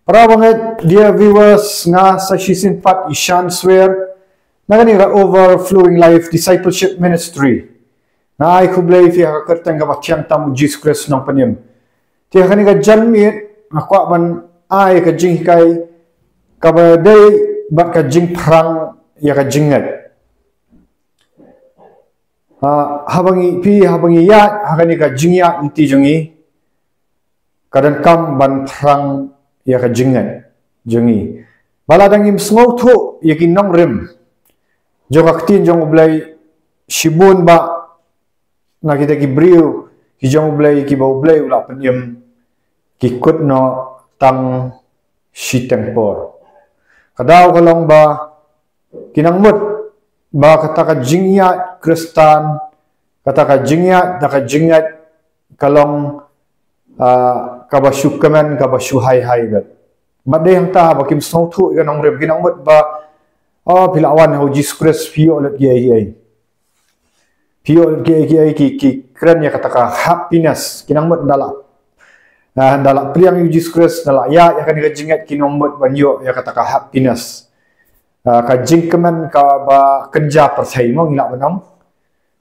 Para banget dear viewers nga sa season 4 Ishan Swear nagani ra overflowing life discipleship ministry. Na ay kublay fi hakartang ga bakyang tamu Jesus Christ nang panim. Ti kani ga janmit akwa man ay ka jing kay kabaday bat ka jing prang ya ka jingat. Habangi ya hakani ka jingya inti jungi kadan kam ban prang ya ka jingan jungi baladang im sngo thu yakin nong rim jokaktin jong ublay shibun ba na kita ki briu ki jong ublay ki ba ublay ula penyem ki kut no tang shitempor kadaw kalong ba kinangmut ba kata ka jingya kristan kata ka jingya da ka jingat kalong kabasukaman kabasuhay hay bet madai hang ta bakim song thu ga nong rem ginang mut ba pilawan ho Jesus Christ pio let gi ki kren ya kata ka happiness kinang mut dala priang Jesus Christ dala ya kan ga jingat kinong mut banyo ya kata ka happiness ka jingkaman ka ba kenja persai mo ngila banong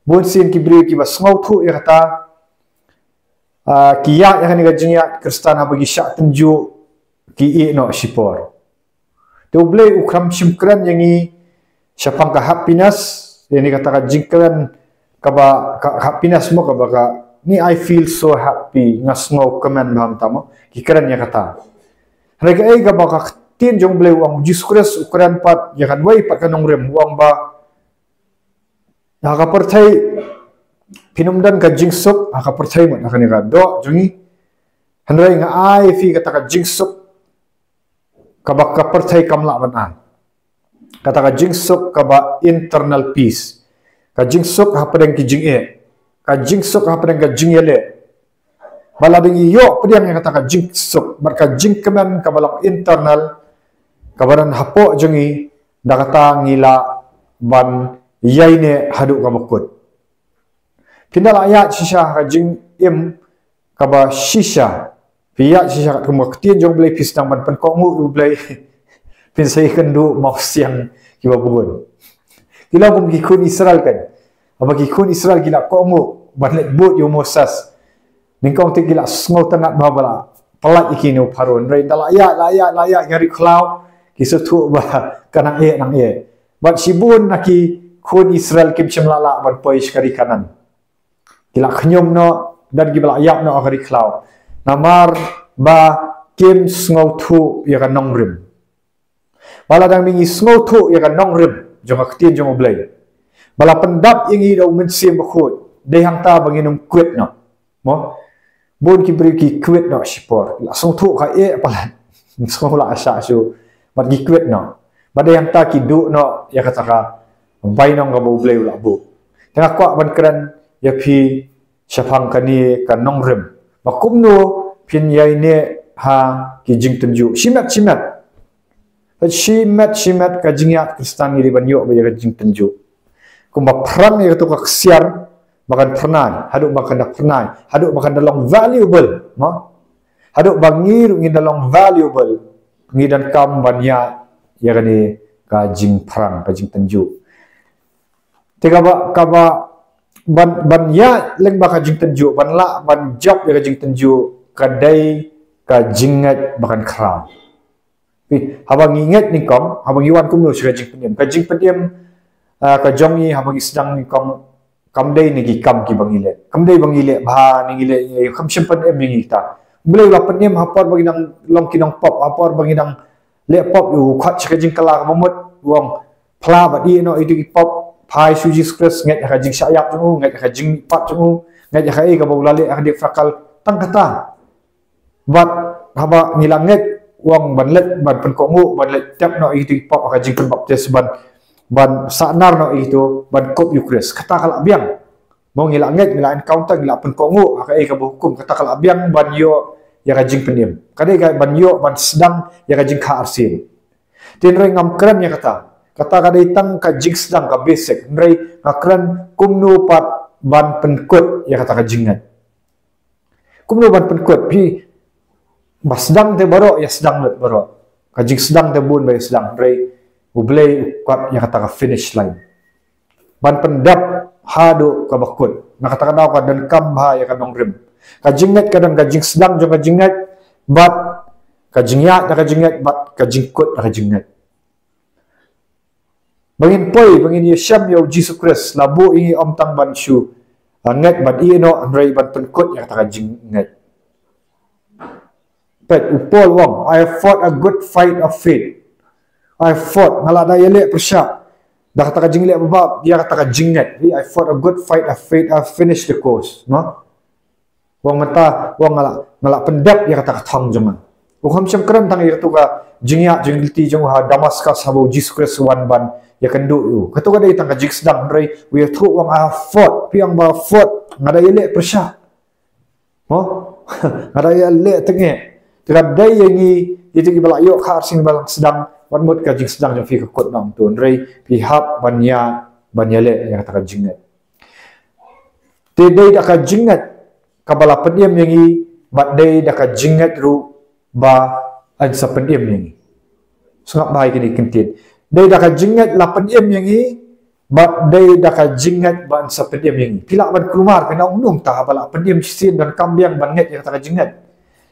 bun sin ki bri ki ba song thu ya kata kiya yang ni gajingya kristan ha bagi syak tenju ki no sipor to blay ukram simkran yangi syapang ka happiness yani kata ka jingkran ka ba happiness mo ka ba ka ni I feel so happy ngasngo kaman bham tamo kikran ya kata rega ai ka ba ka tin jong blay wang Jesus Christ ukran pat ya kan wai pat kanong rem wang ba na ka percay pinumdan ka jingsuk aka percaya mo nakani ka do jungi handrai nga ai fi kata ka jingsuk ka ba ka percaya kamla banan kata ka jingsuk ka ba internal peace ka jingsuk ha padang ki jinge ka jingsuk ha padang ka jingele balading iyo padang nga kata ka jingsuk bar ka jingkeman ka balang internal kabaran hapo jungi dakata ngila ban yaine hadu ka makut Pindala ayat shisha ka jing im kaba shisha piyat shisha ka kemaktian jong blay pisang ban pen kongu blay pinsay kendu mau siang kiba bugun kila bum gikun Israel kan aba gikun Israel gila kongu ban let but yo Moses ningkong ti gila sngo tangat babala pelat ikinu parun rai dala ayat ngari klau kisetu ba kanang nang bat sibun naki kun Israel kim chemlala ban poish kari kanan Gila kenyum no dan gila ayap no akari klau. Namar ba kim sngo tu ya kan nong rim. Bala dang mingi sngo tu ya kan nong rim. Jong aktin jong oblay. Bala pendap yang i daw mensim bakut. Dehang ta banginum kuit no. Mo. Bun ki beri ki kuit no sipor. La sngo tu ka palan. Sngo la asya su. Mat ki kuit no. Bada yang ta ki du no ya kata ka. Bai nong ka oblay ula bu. Tengah kuak ban keren ya pi syapang kani kan nong rem bakum no pin yai ne ha ki jing tunju shimat ka jingya kristan iri banyo ba ya jing tunju kumba prang ya to ka ksiar bakan pernai haduk bakan dak pernai haduk bakan dalong valuable no haduk bangir ngin dalong valuable ngidan kam banya ya kani ka jing prang ka jing tunju tega ba ban ya leng baka jing tenju ban la ban job ya jing tenju kadai ka jingat bakan kram pi habang inget ni kom habang iwan kum no sira jing pendiem ka jongi habang isdang ni kom kamdai ni ki kam ki bangile kamdai bangile ba ni gile kam simpan em ni ta boleh la pendiem hapar bagi nang long kinang pop hapar bagi nang le pop yu khat sira jing kala mamut wong pla ba di no itu ki pop Pai Jesus Christ ngat ka jing sayap tu ngat ka jing pat tu ngat ka ka baulale ka dik fakal tang kata bat haba ngilanget wang banlet ban pen kongu banlet tap no itu pop ka jing pen baptis ban sanar no itu ban kop Eucharist kata kala biang mau ngilanget ngila encounter ngila pen kongu ka hukum kata kala biang ban yo ya ka jing pendim kadai ka ban yo ban sedang ya ka jing ka arsin tin roi ngam keren ya kata kadai tang ka jing sedang ka basic nrai ngakran kumnu pat ban penkut ya kata ka jingat kumnu ban penkut pi Sedang te barok ya sedang let barok. Kajing sedang te bun bay sedang rei ublei kuat yang kata finish line. Ban pendap hadu ka bakut. Nak kata ka dan kam ha ya kanong rim. Kajing net kadang kajing sedang jong kajing net bat kajing ya na kajing net bat kajing kut na kajing net. Bangin poi bangin Yesyam ya Jesus Christ labu ingi om tang ban shu. Net ban ino rei ban penkut yang kata kajing net. Pet upol wong, I have fought a good fight of faith. I fought ngalak da yelek persyak. Dah kata kajing lek babab, dia kata kajing net. I fought a good fight of faith, I finished the course. No? Wong mata, wong ngalak pendap dia kata katang jema. Wong macam keren tang itu ka jingya jingliti jong ha Damascus habo Jesus Christ wan ban ya kenduk yu. Katu ka dai tang kajing sedang rei, we have wong I have fought, piang ba fought ngada yelek persyak. No? Ngada yelek tengek. Kadai yang itu balak yok khar sing balang sedang wan mut kajing sedang jong fi kut nang tun rei pihak banyale yang kata kajingat. Tidai dak kajingat kabala pendiam yang i badai dak kajingat ru ba an sa pendiam yang i. Sungap baik ini kentin. Dai dak kajingat la pendiam yang i badai dak kajingat ba an sa pendiam yang i. Pilak ban kelumar kena undung tah balak pendiam sin dan kambiang banget yang kata kajingat.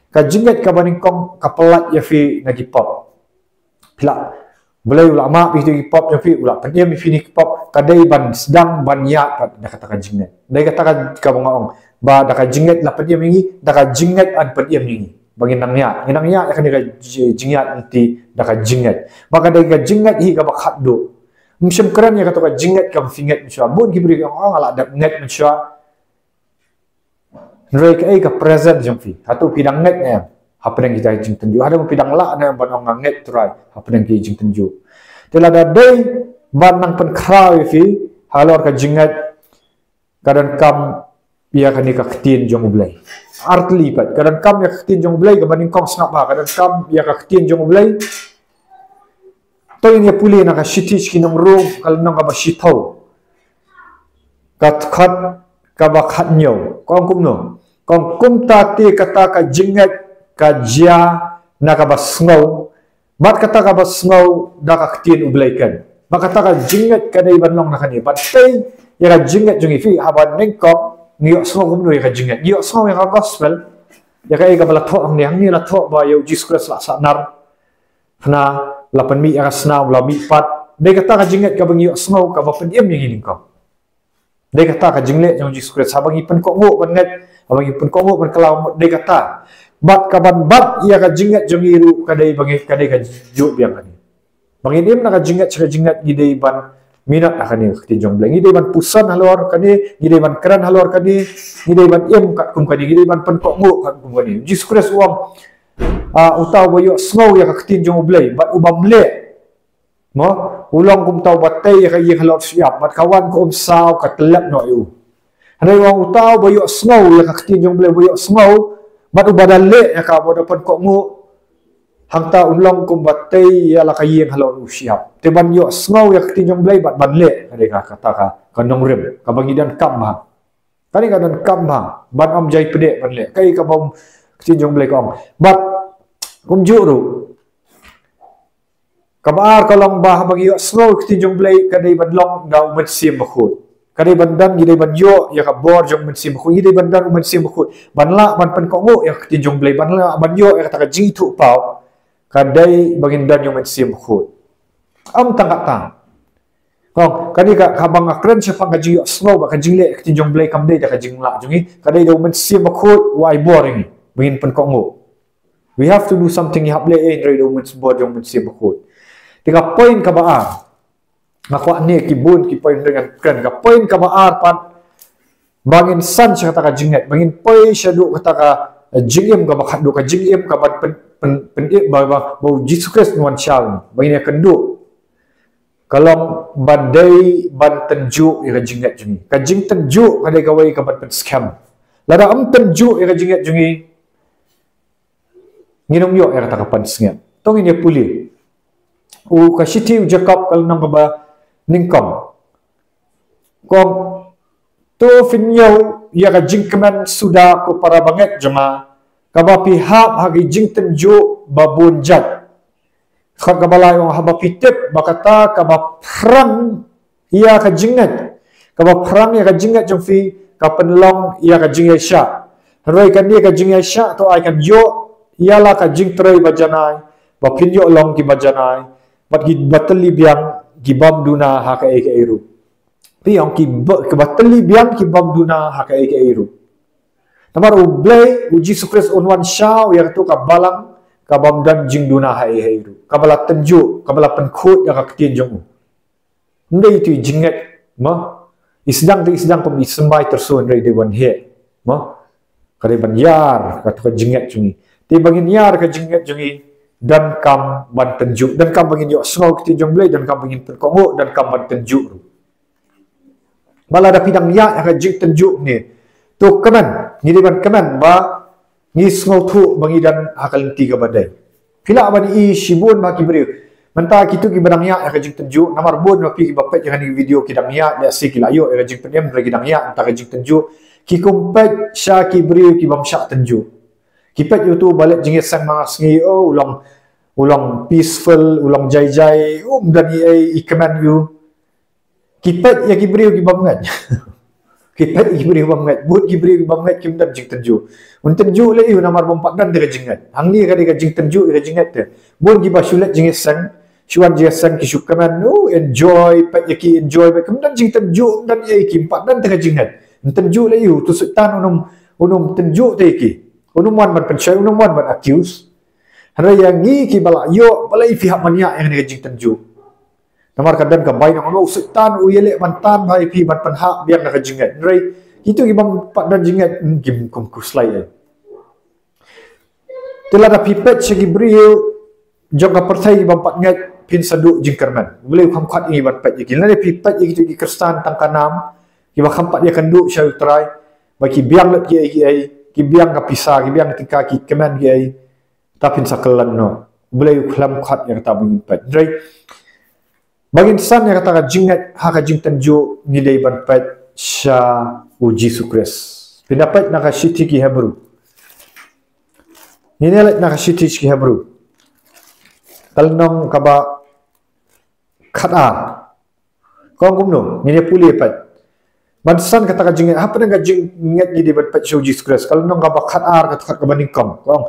Kajingat ka baningkong kapelat ya fi nagi pop. Pila boleh ulama pi nagi pop ya fi ulama pendiam fi nagi pop kadai ban sedang ban ya dak kata kajingat. Dai kata ka bangong ba dak kajingat la pendiam ini dak kajingat an pendiam ini. Bagi nang ya akan kajingat nanti dak kajingat. Maka dai kajingat hi ka bakhat do. Musim keran ya kata kajingat ka fingat mensua bun gibri orang ala dak net mensua. Nrei ka present jong fi hatu pidang net ne hapeng kita jing tenju ada pidang la ne ban ong net try hapeng ki jing tenju tela da dei ban nang pen khrau fi halor ka jingat kadan kam pia kan ka ktin jong blai artli pat kadan kam ya ktin jong blai ka baning kong snap ba kadan kam ya ka ktin jong blai to ini puli na ka shitich kinong ro kal nang ka ba shithau kat khat ka ba khat nyo kong kum no kong kum ta ti kata ka jingat ka jia na ka basngau bat kata ka basngau da ka ktin ublaikan ba kata ka jingat ka dai banlong na kani bat tai ya ka jingat jungi fi haban ning kong ngiyok sngo kum no ya ka jingat ngiyok sngo ya ka gospel ya ka bala tho ang ni la tho ba yo Jesus Christ la sanar na la pen mi ya ka snau la mi pat dai kata ka jingat ka bang ngiyok sngo ka ba pen im yang ini kong dai kata ka jingle yang Jesus Christ habang ipen kok ngo banget abang ipun kongo berkelau dei kata bat kaban bat ia ka jingat jongiru kadai bangi kadai ka ju biang kani bangin im na ka jingat chaka jingat gidei ban minat akani ti jong bleng gidei ban pusan halor kani gidei ban keran halor kani gidei ban im kat kum kani gidei ban pen kongo kat kum kani Jesus Christ uang utau boyo snow ya ka tin jong blei bat ubam le mo ulang kum tau batai ya ka ye halor siap bat kawan ko saw ka telap no yu Hanai wang utau boyok snow ya ka ktin jong blei boyok snow batu badale ya ka bodo pon kok mu hangta ulang kum batai ya la kayeng halor usiap te ban yok snow ya ktin jong blei bat badle ade ka kata ka kanong rem ka bangi dan kam ha kani ka dan kam ha ban om jai pede ban le kai ka bom ktin jong blei kong bat kum juru kabar kalong bah bagi yok snow ktin jong blei kadai badlong da umet sim bakut kadai bandan gidai ban yo ya ka bor jong men sim khu gidai bandan men sim khu banla ban pen kongo ya ktin jong blei banla ban yo ya kata ka ji thu pau kadai bangin dan jong men sim khu am tangkat tang kong kani ka habang akren siapa ka ji snow ba ka jingle ktin jong blei kam dei da ka jingla jongi kadai do men sim khu wai boring bangin pen kongo we have to do something ya hable e rei do men bor jong men sim khu tiga point ka ba ngako ane kibun ki poin dengan kren ka poin ka baar pat bangin san siya kata ka jingat bangin poi siya do kata ka jingim ka bakat do ka jingim ka bat pen ba Jesus Christ nuan siya bangin ya kendo kalau badai ban tenju ya ka jingat jungi ka jing tenju kadai kawai ka bat pen scam lada am tenju ya ka jingat jungi nginom yo ya kata ka pan scam tongin ya puli u ka siti Jacob kalau nang ba ningkom kong to finyo ya ka jingkeman sudah ko para banget jema kaba pihak hagi jing tenju babun jat. Khat kabala yang haba pitip bakata kaba perang ia ka jingat. Kaba perang ia ka jingat jong fi ka penlong ia ka jing Aisha. Roi kan dia ka jing Aisha to ai kan yo ialah ka jing trei bajanai. Ba pinyo long ki bajanai. Bat gi batali biang ki bam duna ha ka eru. Pi yang ki batali biang ki bam duna ha ka eru. Namar ublay uji sukres unwan shaw yang tu ka balang kabam dan jing duna hai heiru kabala tenju kabala penkut yang kaktin jong ndai tu jingat ma isdang pem ismbai tersun rai dewan he ma kare ban yar ka jingat jungi ti bangin yar ka jingat jungi dan kam ban tenju dan kam bangin yo sngau kti jong blai dan kam bangin penkongo dan kam ban tenju bala da pidang ya ka jing tenju ni tu kanan ni dewan kanan ba ni sngau thu bangi dan hakal tiga badai pila bani i shibun ba kibriu menta kitu ki badang ya ka jing tenju namar bon ma pi ki bapet jangan ni video ki dang ya ya si ki layo ka jing penem ragi dang ya anta ka jing tenju ki kumpet sha kibriu ki bam sha tenju ki pet yu tu balik jing sang ma sngi oh ulang peaceful ulang jai dan i ikaman yu ki pet ya kibriu ki bam ngat Kipat ibri banget, buat ibri banget kim dan jing tenju. Un tenju le iu namar bompak dan de jingat. Hang ni ka jing tenju de jingat te. Buat giba sulet jing sang, chuan jing sang ki syukaman no enjoy, pat yaki enjoy ba kim dan jing tenju dan ye kim pat dan de jingat. Un tenju le iu tu sultan unum tenju te ki. Unum wan ban pencai unum wan ban accuse. Hara yang ni ki bala yo bala i pihak mania yang de jing tenju. Namar kadang ka bain ngau sultan u yele mantan bai pi ban panha biang na jingat rei itu ki bang pat dan jingat gim kum kuslai tela da pipet segi brio jong ka pertai bang pat ngat pin saduk jingkerman boleh kham khat ini ban pet iki la pipet iki ki kristan tang kanam ki ba kham pat ya kandu syau trai bagi biang let ki biang ka pisa ki biang tika ki keman ki ai tapin sakalan no boleh khlam khat yang ta bangin pet rei bagi insan yang kata jingat haka jing tenju nilai ban pet sya uji sukres pendapat nak shiti ki hebru nilai nak shiti ki hebru kalnong kaba khata kong kumno nilai puli pet bansan kata jingat apa nang jingat nilai ban pet sya uji sukres kalnong kaba khata kata kaba ningkong kong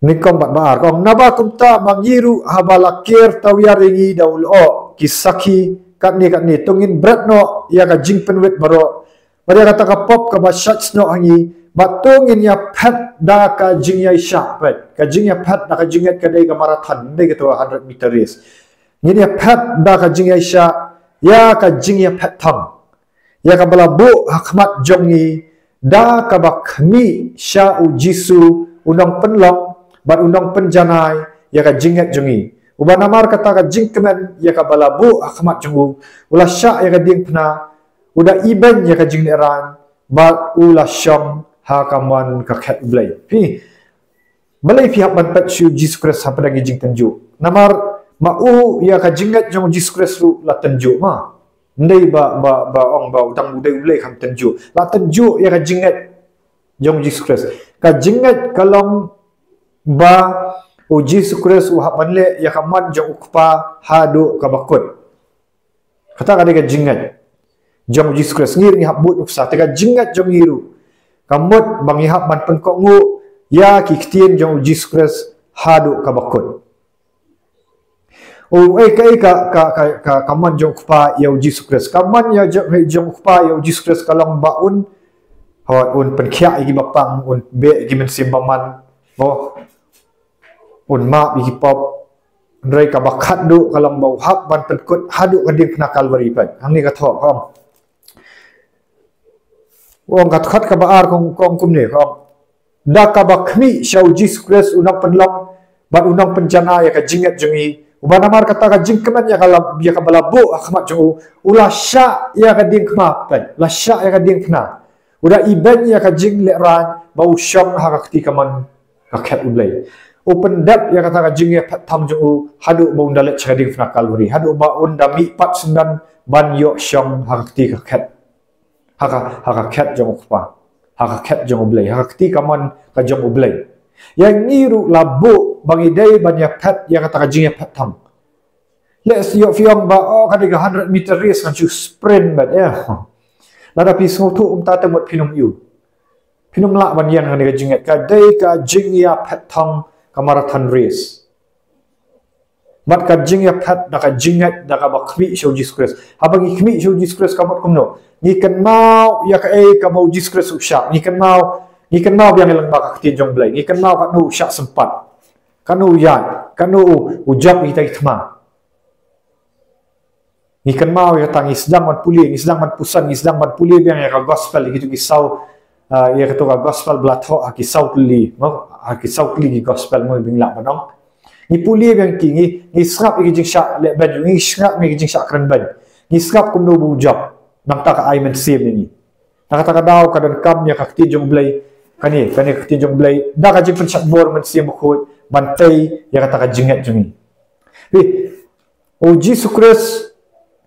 Nikom bat bar kong naba kumta mangiru habalakir tawiaringi daul o kisaki katni tungin berat no ya ka jing penwet baro pada kata ka pop ka bashat no hangi batungin ya pet da ka jing ya sha pet ka jing ya pet da ka jingat ka dai ka marathon dai ka 100 meter race ni ya pet da ka jing ya sha ya ka jing ya pet tham ya ka balabu hakmat jongi da ka bakmi sha ujisu unang penlong bat undang penjanai ya ka jingat jungi uban namar kata ka jingkemen ya ka balabu akhmat jungu ulah syak ya ka ding pna uda iben ya ka jing leran bat ulah syam ha kaman ka khat blai pi balai pihak ban pat syu Jesus Christ ha pada jing tenju namar mau ya ka jingat jong Jesus Christ la tenju ma ndai ba ong ba utang budai ulai kam tenju la tenju ya ka jingat jong Jesus Christ ka jingat kalong ba uji sukres u hamanle ya kaman jong ukpa hadu kabakut kata ka jingat jong uji sukres ngir ni habut uksa tega jingat jong iru kamut bangi hab ban penkongu ya kiktien jong uji sukres hadu kabakut o ka kaman jong ukpa ya uji sukres kaman ya jong ukpa ya uji sukres kalong baun hawat un penkhia igi bapang un be igi mensimbaman mo un ma bi pop ndrai ka bakhat du kalang bau hak ban penkut hadu kading kena kalwari pat hang ni ka thok kom wong ka khat ka baar kong kum ne kom da ka bakmi shau Jesus Christ unang penlong ban unang penjana ya ka jingat jungi uban amar kata ka jingkeman ya ka balabu akhmat jungu ulah sya ya ka ding kma pat la sya ya ka ding kena udah iben ya ka jing le ran bau syam ha ka ketika man ka khat ulai open depth ya kata jing ya tham ju hadu bau dalet chading fna kalori hadu ba un da mi pat sundan ban yo syong hakti ka khat haka khat jong pa haka ket jong oblay haka kti kaman ka jong oblay yang ngiru labo bangi day banyak pet yang kata kajing pet tam let's yo fiong ba oh kadiga 100 meter race kan chu sprint but lada pi so tu tata mot pinum yu pinum la ban yan kadiga jinget ka day ka jing ya pet tam ka marathon race mat ka jing ya pet da ka jinget da ka bakmi show Jesus Christ habang ikmi show Jesus Christ kamot kumno ni kan mau ya ka ka mau Jesus Christ usha ni kan mau yang ilang baka kti jong blay ni kan mau ka nu usha sempat kanu ya kanu ujab kita itma ni kan mau ya tangi sedang man puli ni sedang man pusan ni sedang man puli yang ya gospel gitu kisau ya kata gospel blatho kisau puli mo kisau puli gospel mo bingla manong ni puli yang kingi ni srap gi jing sha le ban ni srap mi jing sha kran ban ni srap kum no bu job nang ta ka ai men sim ni nakata daw kadan kam ya kakti jong blay kani kakti jong blay da ka jing chat bor men sim khoi bantai ya kata ka jinget jungi Jesus Christ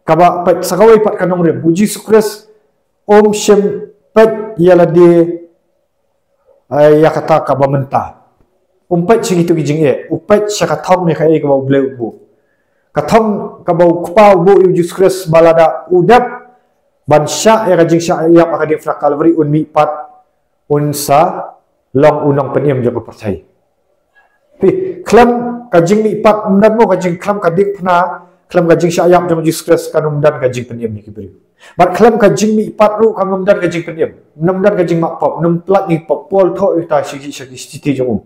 kaba pat sakawai pat kanong rem Jesus Christ shem pat yala de ya kata ka bamenta pat sigitu gijing pat siya kathom ni kai ka blay bu kathom ka kupa bu Jesus Christ balada udap ban sya ya kajing sya ya pa kadi fra Calvary mi pat unsa long unong peniem jo percaya klam kajing mi pat mdan mo kajing klam kading pna klam kajing sya ya jo Jesus Christ kanum dan kajing peniem ni kibri bat klam kajing mi pat ru kanum dan kajing peniem num dan kajing mak pop num plat ni pop pol tho ita sigi siti jo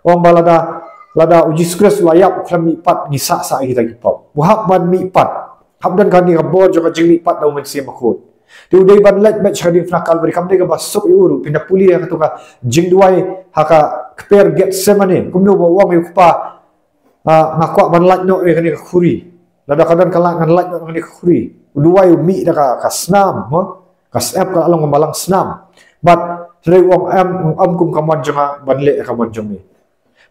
Wang balada lada Jesus Christ layak klam mi pat ni sa kita ki pop buhak ban mi pat habdan kan ni kabor jo kajing mi pat daw men sim khot ti udai ban let bet shading fra Calvary kam de ka basuk uru pinda puli ya katu ka jing duai haka kper get semane kumno ba wang yu pa ngakwa ban let no kan ka khuri lada kadan kala ngan let no kan ka khuri duai mi da ka snam mo ka sep ka along balang snam but sre wang am kum kaman jama ban le kaman jami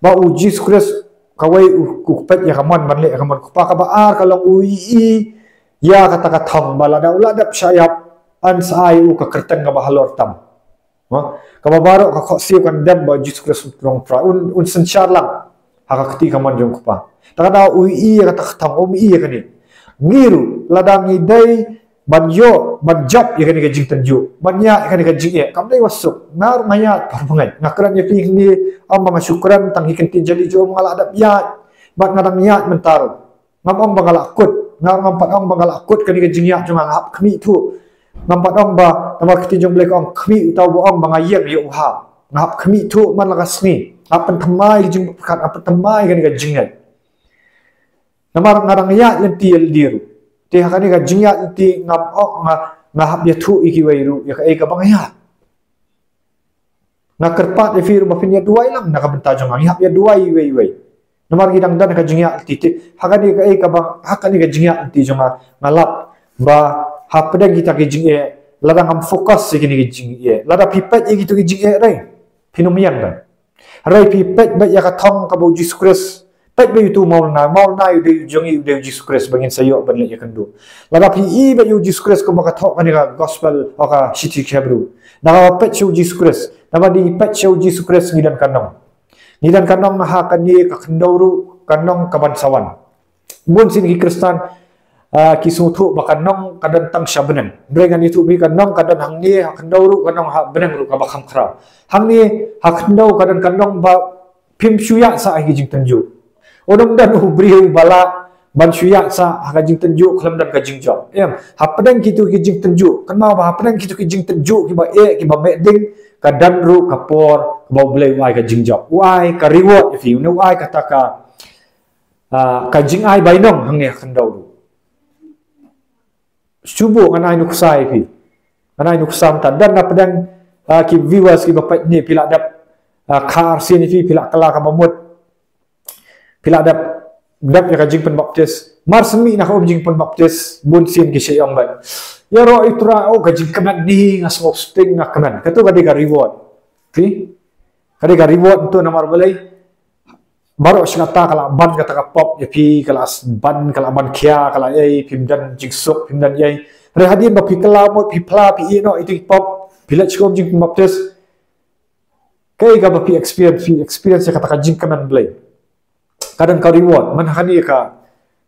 ba Jesus Christ kawai ukpet ya kaman ban le kaman kupa ka ba kalau ui ya kata ka tham balada uladap syayap ansai ka kerteng ka bahalor tam ka babaro ka khosi kan dam ba Jesus Christ rong pra un senchar lang haka kti kaman jong kupa takada ui kata tham umi kani ngiru ladang idai banyo banjap ya kani ka jing tanju banya kani ka jing kam dai wasuk nar maya parbangai ngakran ya ping ni am mga syukran tang hikin tinjali jo ngala adap ya bat ngadang ya mentaro ngam bangala kut ngam patong bangala kut kani ka jing ya jong hap kmi tu ngam patong ba tamar kti jong blek ong kmi utaw bo ong bangayem ya uha ngap kmi tu man lagasni apan thamai jing kat apan thamai kani ka jing namar ngadang ya lenti diru ti hakani ka jingya ti ngam ngahap ya thu iki wairu ya ka bangaya nakerpat ya firu bafin ya duai lang nakabenta jong ngihap ya duai wai namar gidang dan ka jingya ti hakani ka bang hakani ka jingya ti jong ngalap ba hapda kita ki jingya ladang am fokus sikini ki jingya lada pipet ya gitu ki jingya rai pinumian dan rai pipet ba ya ka thong ka bo Jesus Christ pet ba itu mau na de jongi de Jesus Christ bangin sayo ban le yakando lada pi ba yu Jesus Christ ko maka thok ani ka gospel o ka city khabru na pet show Jesus Christ na di pet show Jesus Christ ngidan kanong na ha kani ka kandawru kanong kabansawan mun sin ki Kristan ki sutu bakanong kadan tang syabenan brengan itu bi kanong kadan hangni ha kandawru kanong ha benang ru ka bakam khra hangni ha kandaw kadan kanong ba pim syuya sa hi jing tanju Odom dan ubriu bala ban syuya sa kajing tenju kelam dan kajing job hapadang kitu kijing tenju kan mau hapadang kitu kijing tenju ki ba ki ba meding kadan ru kapor ba blai wai kajing job wai ka reward if you know wai kata ka kajing ai bainong hang ne kandau ru subuh kan ai nuksai pi kan ai nuksam ta dan hapadang ki viewers ki ba pat ni pila dap kar sin fi pila kala ka mamut pila dap ya kajing pen baptis mar semi nak objing pen baptis bun sin ki syong ban ya ro itra kajing kaman ni ngas posting ngak kaman katu kadi ka reward kadi ka reward tu namar balai baru syata kala ban kata ka pop ya pi kala ban kala ban kia kala pimdan jigsuk pimdan yai re hadin ba pi kala mo pi pla pi no itu pop Bila cikom jing baptis kay ka ba pi experience kata ka jing kaman blay. Kadang ka reward man hani ka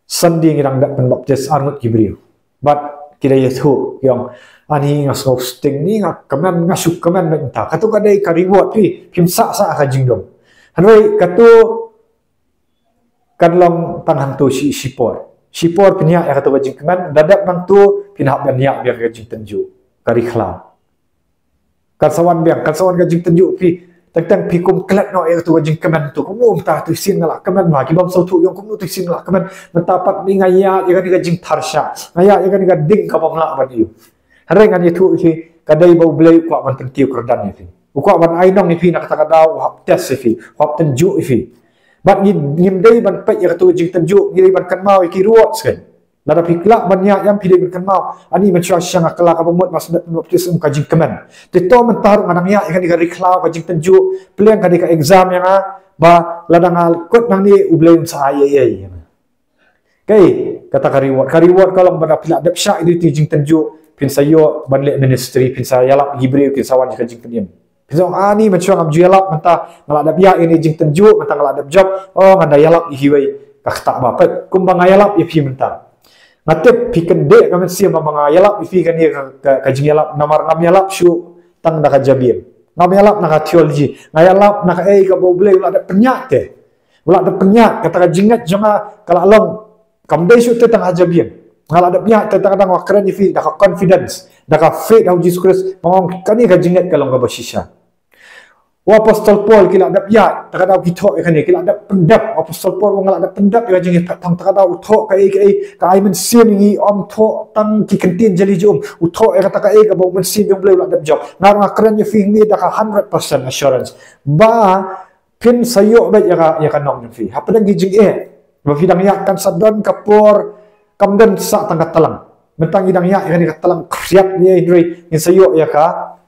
sandi ngirang dak pen baptis arnut gibriu. But kira yetu yang ani ngas hosting ni ngak kaman ngasuk kaman menta. Katu kadai ka reward pi sa ka jing dom. Hanway katu kanlong tanghang tu si sipor. Sipor pinya ya katu jing kaman dadak nang tu pinhap dan yak biar ka jing tenju. Kari khla. Kasawan ka jing tenju pi tentang pikum kelat no air tu jing kaman tu kumu ta tu sin ngala kaman ma ki bam so tu yang kumu tu sin ngala kaman mentapat ni ngaya ya kan jing tarsha ngaya ya kan ding ka bam la ban yu hare ngan itu ki kadai bau blai kwa ban tentiu kerdan ni kwa ban ainong ni fi nak kata dau hap tes fi hap tenju fi bat ngim dai ban pe ya tu jing tenju ngiri ban kan mau ki ruot sen lada pikla banyak yang pilih berkan mau ani macam syang akala ka pemut mas dat baptis kajing kemen tito mentarung anang ya ikan di klau kajing tenju peliang ka di ka exam yang ba ladang kot nang ni ublay sa ayay kay kata kariwat kalau bana pila dap sya itu jing tenju pin sayo banle ministry pin sayalap gibril pin sawan kajing kenem pin ani macam am jualap menta ngala dap ya ini jing tenju menta ngala dap job oh ngada yalap hiwai ka tak ba pet kumbang ayalap ipi menta Natip pikan dek kami siapa mengayalap ifi kan dia kajing yalap namar ngam yalap syu tang nak jabir ngam yalap nak teologi ngayalap nak ka boleh ulah ada penyak te ulah ada penyak kata kajingat jangan kalau along kam dai syu te tang jabir ngala ada penyak te tang wakran ifi dak confidence dak faith of Jesus Christ mong kani kajingat kalau ka basisha Apostol Paul kila ada ya takada kita ikan kila ada pendap Apostol Paul wong ada pendap ya jeng tang takada uthok kai men sim ngi om tho tang ki kentin jali jom uthok kata kai ka bau men sim jong blai ada job ngar ngakran ye fi ni dak 100% assurance ba pin sayo ba ya kan nong fi apa dang jeng ba fidang ya kan sadon kapor kamdan sa tang talang mentang idang ya kan talang kriat ni indri ni sayo ya ka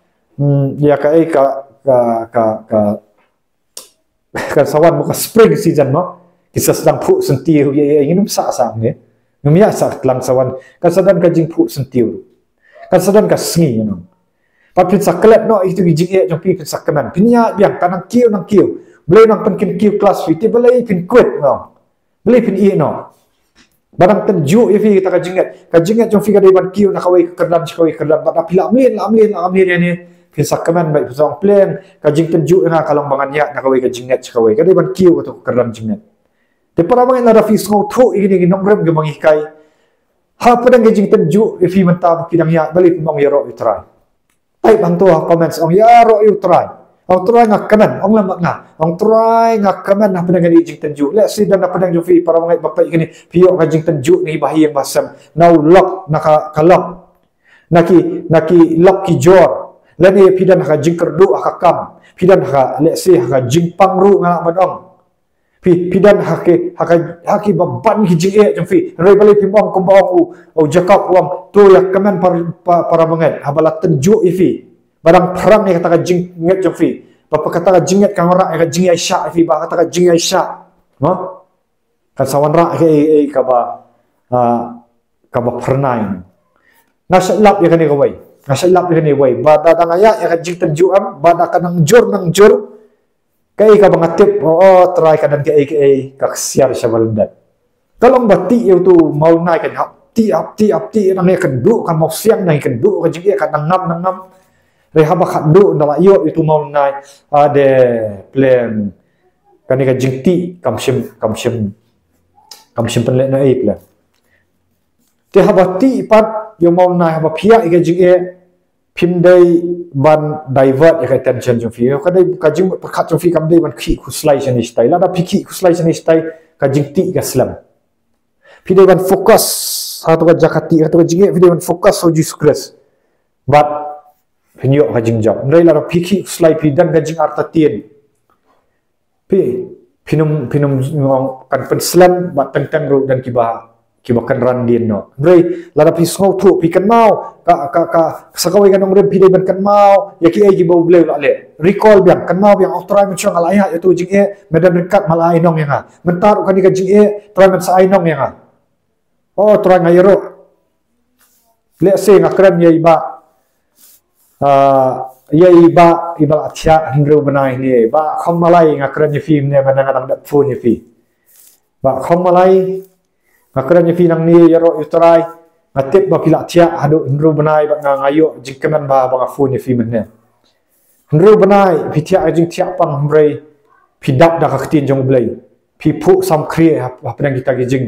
sawan muka spring season no kisah sedang pu sentiu ya ingin sa ni numia sa tlang sawan kan sedang kajing pu sentiu kan sedang ka sngi no papin saklet no itu gijing jong pi sakaman pinya biang kanang kiu boleh nang penkin kiu kelas fit boleh pin quit no boleh pin no barang tenju ifi kita kajingat jong fi kadai ban kiu nakawai kerdan pada pila amlin ni sakaman baik pesong plan kajing tenju nga kalong bangannya nakawai kajingat sakawai kadai ban kiu atau kerdan jingat te para bangan ada fi ngau tho igini nongrem ge mangikai ha padang kajing tenju ifi menta pidang ya balik mong yaro utrai ai bantu comments ong yaro utrai ong try ngakaman ong lamak nga ong try ngakaman na padang kajing tenju let's see dan padang jofi para bangai bapak igini pio kajing tenju ni bahiyang basam now lock nakakalok naki lock ki jor lani pidan ha jingker du akakam pidan ha lesi ha jingpang ru nga madong pidan haki baban ki jinge jengfi rei bali pimbong kumbong u jakap wam tu yak kaman para banget habala tenju ifi barang perang ni kata jing nget jengfi bapa kata jinget kang ora ka jing Aisyah ifi ba kata jing Aisyah no kan sawan ra ke ka ba pernai nasalap ya kan ni kawai nasalap ni way bada dangaya ya kajing tenjuam bada kanang jur kai ka bangatip try ka dan kai kaksiar siya balandat tolong bati itu mau naik kan apti nang ya kendu kan mau siang nang kendu ka jing ka nangam rehaba khadu ndala yo itu mau naik ade plan kan ka jing ti kamsim penle na plan te habati pat yo mau naik haba pia ka jing pimdai ban divert ya attention jong fi kadai kajing perkat jong fi kamdai ban khi khuslai chani stai lada phiki khuslai chani stai kajing ti gaslam pidai ban fokus atau jakati atau jinge pidai ban fokus so Jesus Christ but pinyo kajing job ndai lada phiki khuslai pidan kajing artatien pinum kan penslam bat tentang ru dan kibakan randin no ndai lada pisngau thu pikan mau ka sakawai kanong rem pidai ban kan mau ya ki ai bau bleu le recall biang kan mau biang autrai menchong alaya itu jinge medan dekat malai nong yang mentar kan ka jinge trai men sai nong yang trai ngayro le se ngakran ye ba ya iba atia hindru benai ni ba khom malai ngakran ni film ni mana ngadang dak phone ni fi ba khom malai ngakran ni fi nang ni yaro utrai ngatip ba pila atia hadu hindru benai ba ngayo jingkeman ba ba phone ni film ni hindru benai pitia jing tiak pang hmrei pidap dak khtin jong blai pi phu sam khri apa yang kita gijing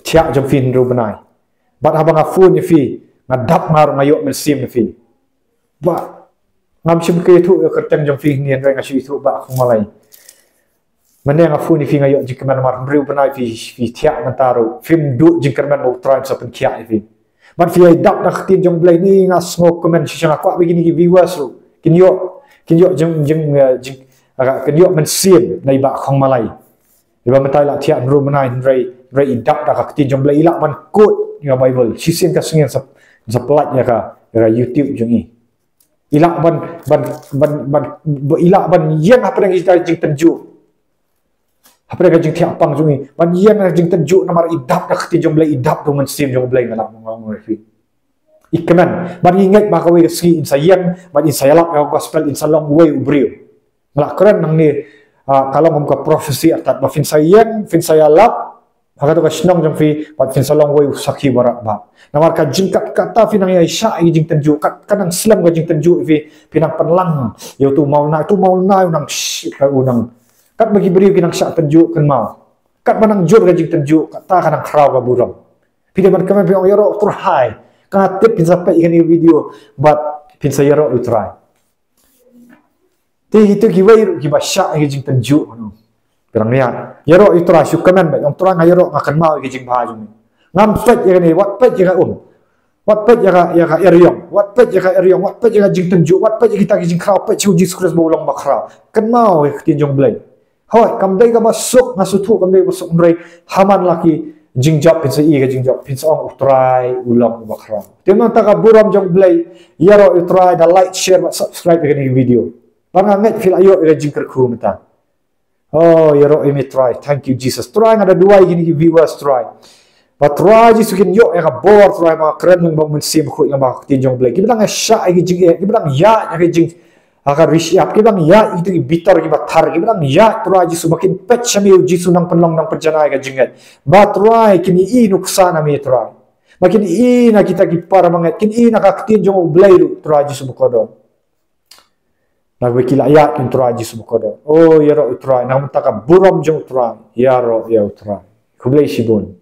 tiak jong fin hindru benai ba abang phone ni fi ngadap ngar ngayo mensim ni fi ba ngam chim ke thu kerteng jong fi nian reng ashi thu ba khong malai mane nga fu ni fi ngayo jingkeman mar mriu benai fi tiak mentaru film du jingkeman mo try sa pen kia fi ban fi ai dak dak tin jong blai ni nga smoke comment si chang kwa begini viewers ru kinyo jing kinyo mensim nai ba khong malai iba mentai la tiak mriu benai rei dak dak tin jong blai ila man quote nga bible si sin ka singen sa pelat ya ka YouTube jong ni ilak ilak ban yang apa yang kita jing tenju apa yang jing tiap pang jungi ban yang jing tenju namar idap dak ti jong blai idap do mensim jong blai ngalak ngong refi ikeman ban ingat makawi ski in sayang ban in sayalak ya gospel in salong way ubrio ngalak keren nang ni kalau ngom ka profesi atat ba fin sayalak maka tu kasnong jong fi pat fin salong way sakhi barat ba namar ka jingkat kata finang ya sya jing tenju kadang slam ka jing tenju fi pinang penlang yo tu mau na unang ka unang kat bagi beri pinang sya tenju kan mau kat manang jur ka jing tenju kata kadang kraw ka buram pide man kamen pi yaro tur hai ka tip pin sampai ikan video bat pin sa yaro utrai ti itu giwai giba sya jing tenju Perang niya, yaro itra syukaman ba, yung turang yaro ngakan mau ikijing bahajung. Ngam pet ya ni, wat pet ya wat pet ya eryong, wat pet ya jing tenju, wat pet ya kita ikijing kraw, pet ciu Jesus Christ bolong bakraw. Kan mau ikijing blay. Hoy, kamday ka masuk ngasutu, kamday masuk mray haman laki jing job pinsa i ka jing job pinsa ong utray ulang bakraw. Timang taka buram jong blay, yaro utray da like, share, subscribe ikani video. Panganget fil ayo ikijing kerku mata. Oh, yaro imi try. Thank you, Jesus. Try nga da duway gini viewers try. But try Jesus kin yo nga bor try mga keren ng mga mensim ko nga mga tinjong blay. Kibilang nga siya ay gijing kibilang ya nga gijing aka rishi up. Kibilang ya ito bitar gibatar. Kibilang ya try Jesus makin pet siya mi Jesus nang panlong ng perjanay ka jingat. But try kini inuksa na mi try. Makin ina kita gipara mga kin ina ka tinjong blay try Jesus bukodon. Nagbekila ayat yung turai Jesus bukodo. Oh, yaro utrai. Namunta ka buram jong turai. Yaro ya utrai. Kublay sibun.